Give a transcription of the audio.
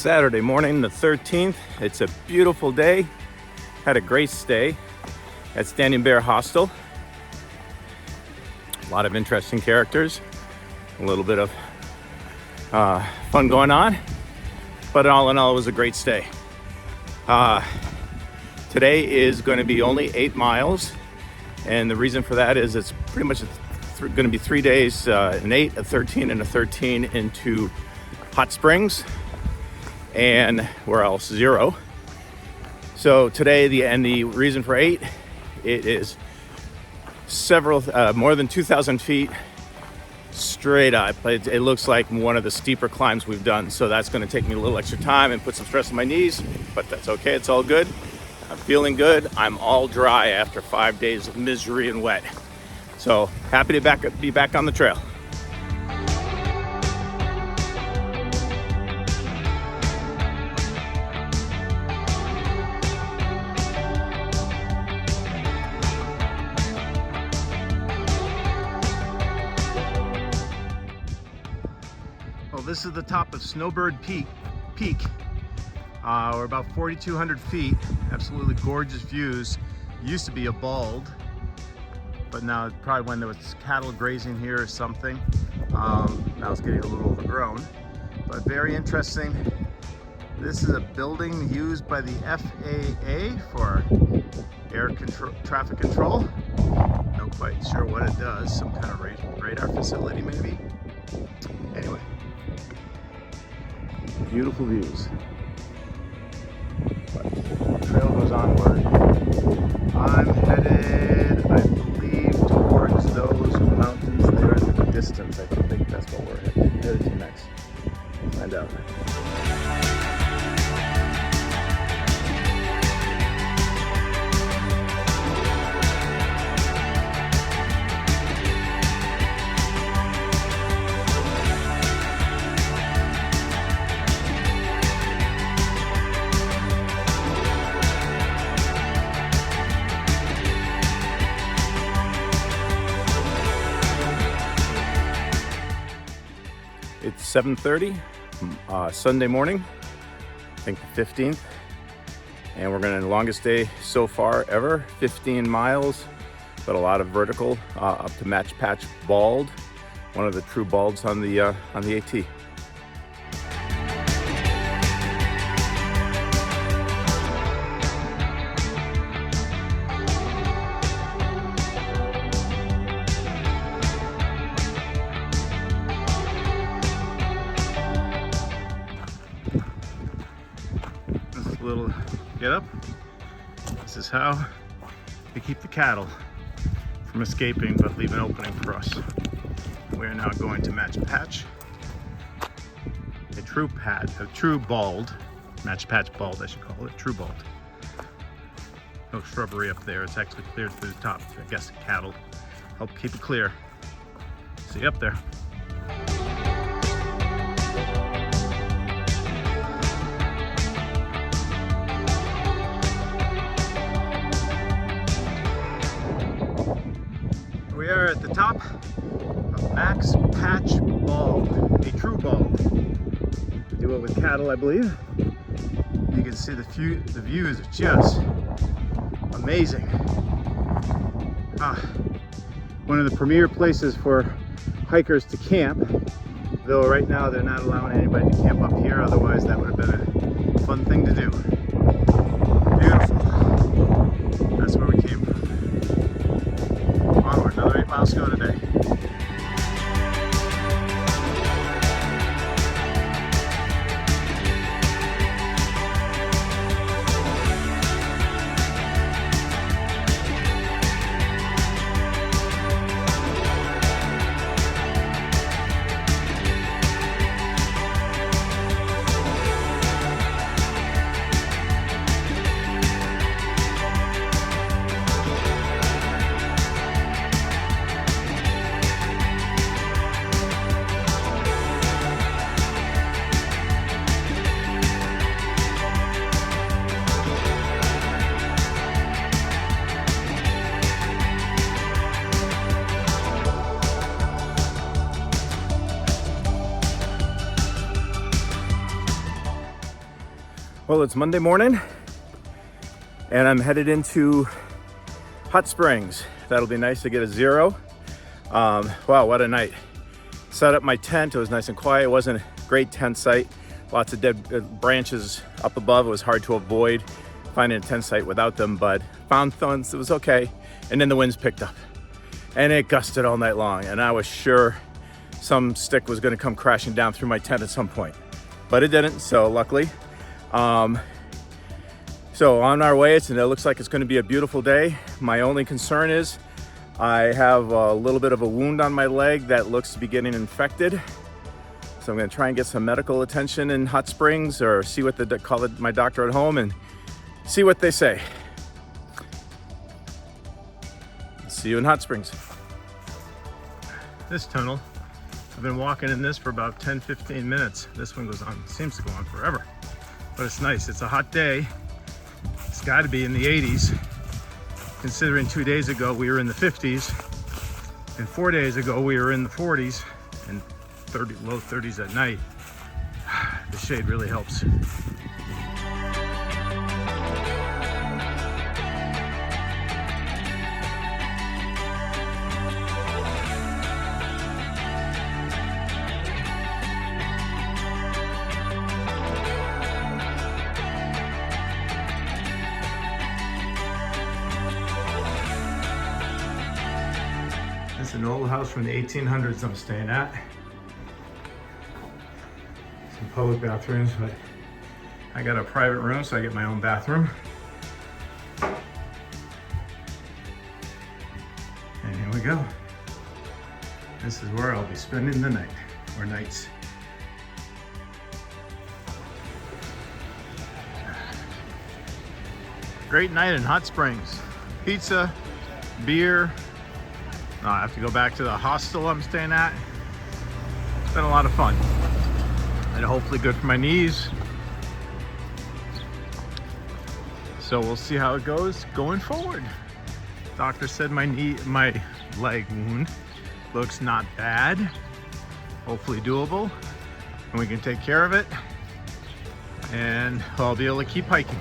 Saturday morning, the 13th. It's a beautiful day. Had a great stay at Standing Bear Hostel. A lot of interesting characters, a little bit of fun going on, but all in all, it was a great stay. Today is going to be only 8 miles, and the reason for that is it's pretty much going to be 3 days, an 8, a 13, and a 13 into Hot Springs, and where else? 0. So today, the reason for 8, it is more than 2,000 feet straight up. It looks like one of the steeper climbs we've done, so that's going to take me a little extra time and put some stress on my knees, but that's okay. It's all good. I'm feeling good. I'm all dry after 5 days of misery and wet, so happy to be back on the trail. This is the top of Snowbird Peak. We're about 4,200 feet. Absolutely gorgeous views. Used to be a bald, but now probably when there was cattle grazing here or something. Now it's getting a little overgrown, but very interesting. This is a building used by the FAA for traffic control. Not quite sure what it does. Some kind of radar facility maybe. Anyway. Beautiful views. But the trail goes onward. I'm headed, I believe, towards those mountains there in the distance. I think that's what we're headed to next. Find out. It's 7:30, Sunday morning, I think the 15th, and we're going to the longest day so far ever, 15 miles, but a lot of vertical, up to Match Patch Bald, one of the true balds on the AT. Little get up. This is how they keep the cattle from escaping but leave an opening for us. We're now going to Match Patch, a true bald, Match Patch Bald I should call it, true bald. No shrubbery up there, it's actually cleared through the top. I guess the cattle help keep it clear. See you up there. We are at the top of Max Patch Bald, a true bald. We do it with cattle, I believe. You can see the views are just amazing. One of the premier places for hikers to camp, though right now they're not allowing anybody to camp up here, otherwise that would have been a fun thing to do. Beautiful. That's where we came from. Onward, another 8 miles to go today. Well, it's Monday morning and I'm headed into Hot Springs. That'll be nice to get a zero. Wow, what a night. Set up my tent. It was nice and quiet. It wasn't a great tent site. Lots of dead branches up above. It was hard to avoid finding a tent site without them, but found thorns. It was okay. And then the winds picked up and it gusted all night long. And I was sure some stick was gonna come crashing down through my tent at some point, but it didn't, so luckily. So on our way, it looks like it's gonna be a beautiful day. My only concern is I have a little bit of a wound on my leg that looks to be getting infected. So I'm gonna try and get some medical attention in Hot Springs, or see what call my doctor at home and see what they say. See you in Hot Springs. This tunnel, I've been walking in this for about 10-15 minutes. This one seems to go on forever, but it's nice. It's a hot day. It's got to be in the 80s, considering 2 days ago we were in the 50s, and 4 days ago we were in the 40s, and low 30s at night. The shade really helps. It's an old house from the 1800s I'm staying at. Some public bathrooms, but I got a private room, so I get my own bathroom. And here we go. This is where I'll be spending the night, or nights. Great night in Hot Springs. Pizza, beer. I have to go back to the hostel I'm staying at. It's been a lot of fun. And hopefully good for my knees. So we'll see how it goes going forward. Doctor said my leg wound looks not bad. Hopefully doable. And we can take care of it. And I'll be able to keep hiking.